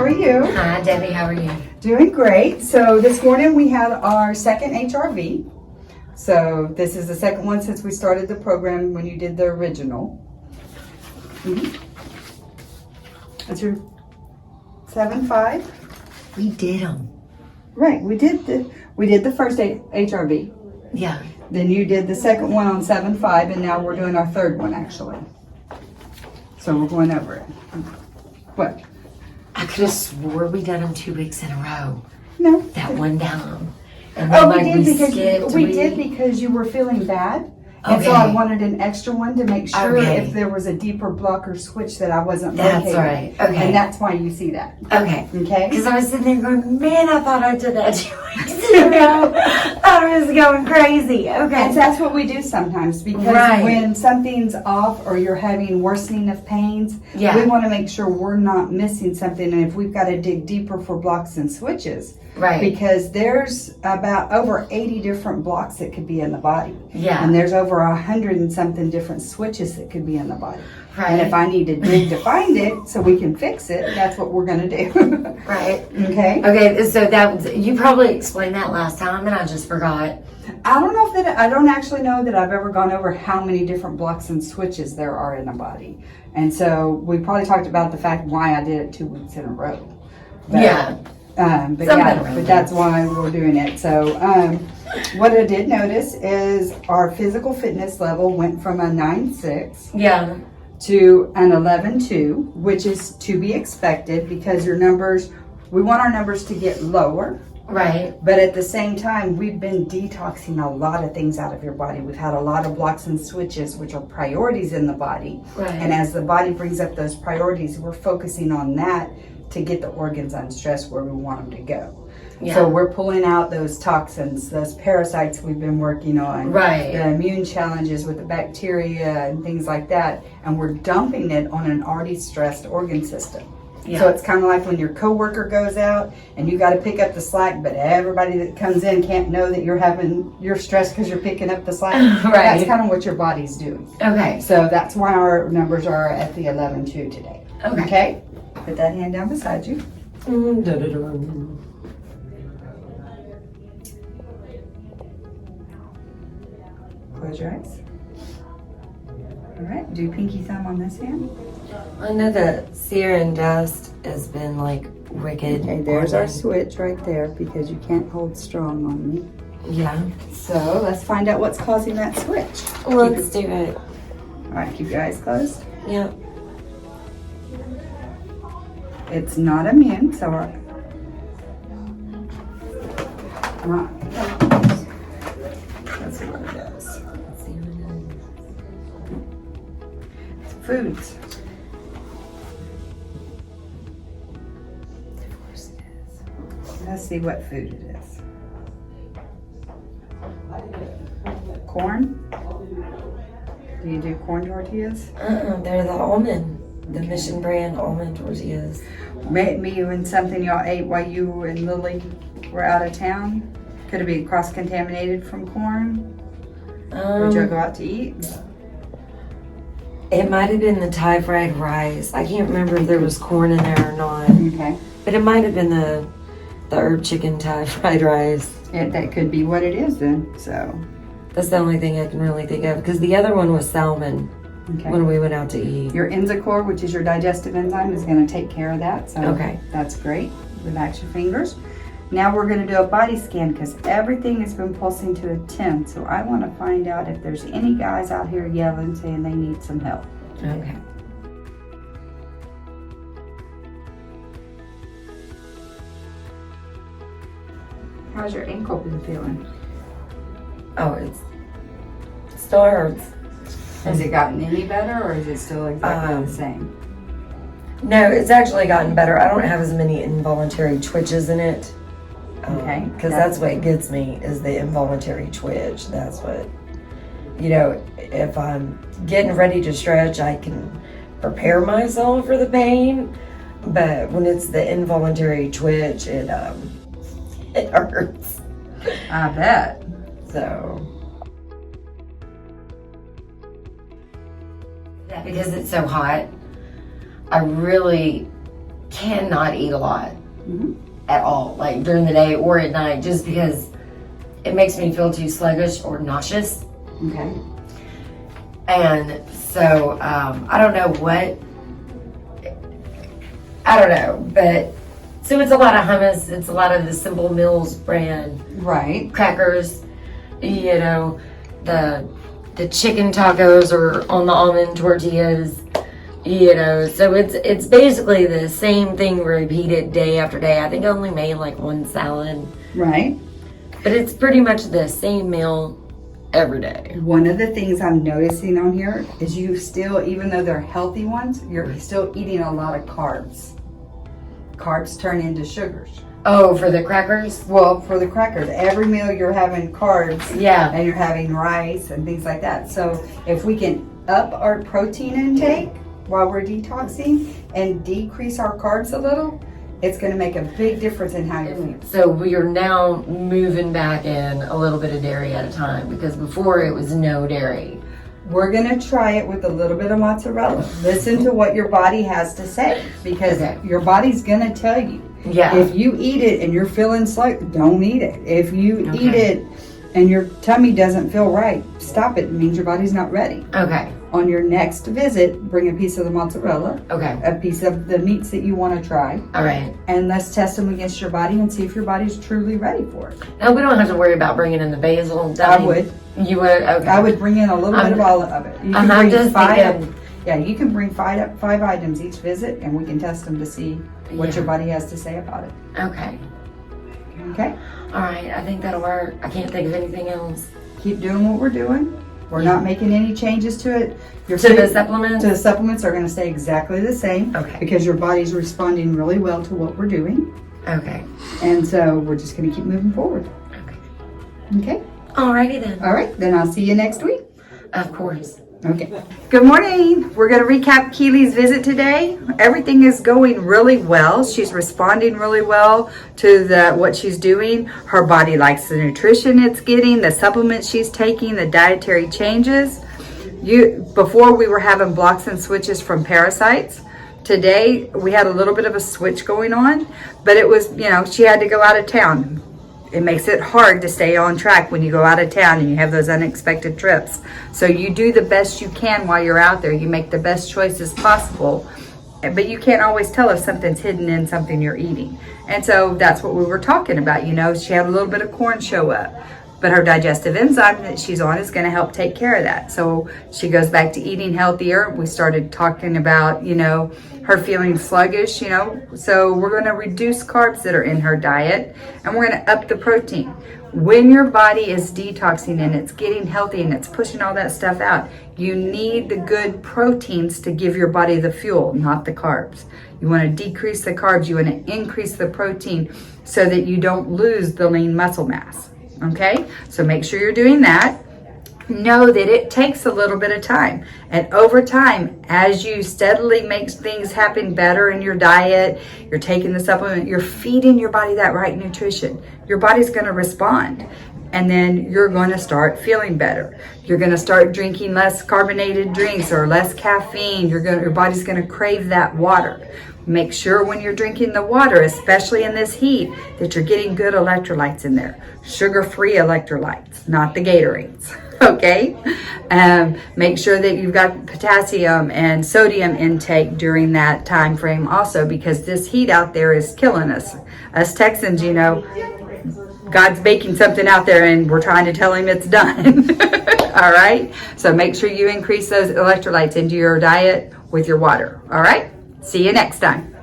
are you? Hi, Debbie. How are you? Doing great. So this morning we had our second HRV. So this is the second one since we started the program when you did the original. That's your 7.5. We did them. Right. We did the first HRV. Yeah. Then you did the second one on 7.5, and now we're doing our third one actually. So we're going over it. What? I could have swore we done them 2 weeks in a row. No. That one down. And Oh, then, we did because you were feeling bad. And so I wanted an extra one to make sure if there was a deeper block or switch that I wasn't locating. That's right. Okay. And that's why you see that. Okay. Okay? Because I was sitting there going, man, I thought I did that 2 weeks in a row. I was going crazy. Okay. And that's what we do sometimes because when something's off or you're having worsening of pains, we want to make sure we're not missing something. And if we've got to dig deeper for blocks and switches, because there's about over 80 different blocks that could be in the body. Yeah. And there's over 100 and something different switches that could be in the body. Right. And if I need to dig to find it so we can fix it, that's what we're going to do. Right. Okay. Okay, so that you probably explained that last time and I just forgot. I don't actually know that I've ever gone over how many different blocks and switches there are in a body. And so we probably talked about the fact why I did it 2 weeks in a row. But, but that's why we're doing it. So what I did notice is our physical fitness level went from a 9.6 to an 11.2, which is to be expected because your numbers, we want our numbers to get lower. Right. But at the same time, we've been detoxing a lot of things out of your body. We've had a lot of blocks and switches, which are priorities in the body. Right. And as the body brings up those priorities, we're focusing on that to get the organs unstressed where we want them to go. Yeah. So we're pulling out those toxins, those parasites we've been working on, the immune challenges with the bacteria and things like that, and we're dumping it on an already stressed organ system. Yeah. So it's kind of like when your coworker goes out and you got to pick up the slack, but everybody that comes in can't know that you're stressed because you're picking up the slack. That's kind of what your body's doing. Okay. So that's why our numbers are at the 11.2 today. Okay. Put that hand down beside you. Close your eyes. All right. Do pinky thumb on this hand. I know the sear and dust has been like wicked. Okay, there's our switch right there because you can't hold strong on me. Yeah. So let's find out what's causing that switch. Let's do it. All right, keep your eyes closed. Yep. It's not immune, so let's see what it is. It's foods. Let's see what food it is. Corn? Do you do corn tortillas? They're the almond, the Mission brand almond tortillas. Maybe when something y'all ate while you and Lily were out of town? Could it be cross-contaminated from corn? Would y'all go out to eat? It might have been the Thai fried rice. I can't remember if there was corn in there or not. Okay. But it might have been the herb chicken Thai fried rice. Yeah, that could be what it is then, so. That's the only thing I can really think of, because the other one was salmon when we went out to eat. Your Enzacor, which is your digestive enzyme, is going to take care of that, so that's great. Relax your fingers. Now we're going to do a body scan because everything has been pulsing to a 10, so I want to find out if there's any guys out here yelling saying they need some help. Okay. How's your ankle been feeling? Oh, it still hurts. Has it gotten any better or is it still exactly the same? No, it's actually gotten better. I don't have as many involuntary twitches in it. Okay. Because that's what gets me is the involuntary twitch. That's what, if I'm getting ready to stretch, I can prepare myself for the pain. But when it's the involuntary twitch, it hurts. I bet. So. Because it's so hot, I really cannot eat a lot Mhm. at all, like during the day or at night, just because it makes me feel too sluggish or nauseous. Okay. And so I don't know, but so it's a lot of hummus, it's a lot of the Simple Meals brand Right. crackers, you know, the chicken tacos are on the almond tortillas, you know, so it's basically the same thing repeated day after day. I think I only made like one salad, Right. but it's pretty much the same meal every day. One of the things I'm noticing on here is you still, even though they're healthy ones, you're still eating a lot of carbs. Carbs turn into sugars. Oh, for the crackers? Well, for the crackers, every meal you're having carbs, Yeah. and you're having rice and things like that. So if we can up our protein intake while we're detoxing and decrease our carbs a little, it's going to make a big difference in how you feel. So we are now moving back in a little bit of dairy at a time, because before it was no dairy. We're going to try it with a little bit of mozzarella. Listen to what your body has to say, because Okay. your body's going to tell you. Yeah. If you eat it and you're feeling sluggish, don't eat it. If you Okay. eat it and your tummy doesn't feel right, stop it. It means your body's not ready. Okay. On your next visit, bring a piece of the mozzarella, Okay. a piece of the meats that you want to try, All right. and let's test them against your body and see if your body's truly ready for it. Now we don't have to worry about bringing in the basil. I would. You would? Okay. I would bring in a little bit of all of it. You can I'm bring just five. thinking. Yeah, you can bring five items each visit, and we can test them to see what Yeah. your body has to say about it. Okay. Okay? All right. I think that'll work. I can't think of anything else. Keep doing what we're doing. We're not making any changes to it. Your To the food- supplements? To the supplements are going to stay exactly the same. Okay. Because your body's responding really well to what we're doing. Okay. And so we're just going to keep moving forward. Okay. Okay? Alrighty then. All right. Then I'll see you next week. Of course. Okay. Good morning. We're going to recap Keely's visit today. Everything is going really well. She's responding really well to what she's doing. Her body likes the nutrition it's getting, the supplements she's taking, the dietary changes. Before we were having blocks and switches from parasites. Today we had a little bit of a switch going on, but it was, she had to go out of town. It makes it hard to stay on track when you go out of town and you have those unexpected trips. So you do the best you can while you're out there. You make the best choices possible, but you can't always tell if something's hidden in something you're eating. And so that's what we were talking about. She had a little bit of corn show up, but her digestive enzyme that she's on is going to help take care of that. So she goes back to eating healthier. We started talking about, her feeling sluggish, so we're going to reduce carbs that are in her diet, and we're going to up the protein. When your body is detoxing and it's getting healthy and it's pushing all that stuff out, you need the good proteins to give your body the fuel, not the carbs. You want to decrease the carbs, you want to increase the protein so that you don't lose the lean muscle mass. Okay, so make sure you're doing that. Know that it takes a little bit of time, and over time, as you steadily make things happen better in your diet, you're taking the supplement, you're feeding your body that right nutrition, your body's going to respond, and then you're going to start feeling better. You're going to start drinking less carbonated drinks or less caffeine. Your body's going to crave that water. Make sure when you're drinking the water, especially in this heat, that you're getting good electrolytes in there. Sugar-free electrolytes, not the Gatorades. Okay? Make sure that you've got potassium and sodium intake during that time frame also, because this heat out there is killing us. Us Texans, God's baking something out there and we're trying to tell him it's done. All right? So make sure you increase those electrolytes into your diet with your water. All right? See you next time.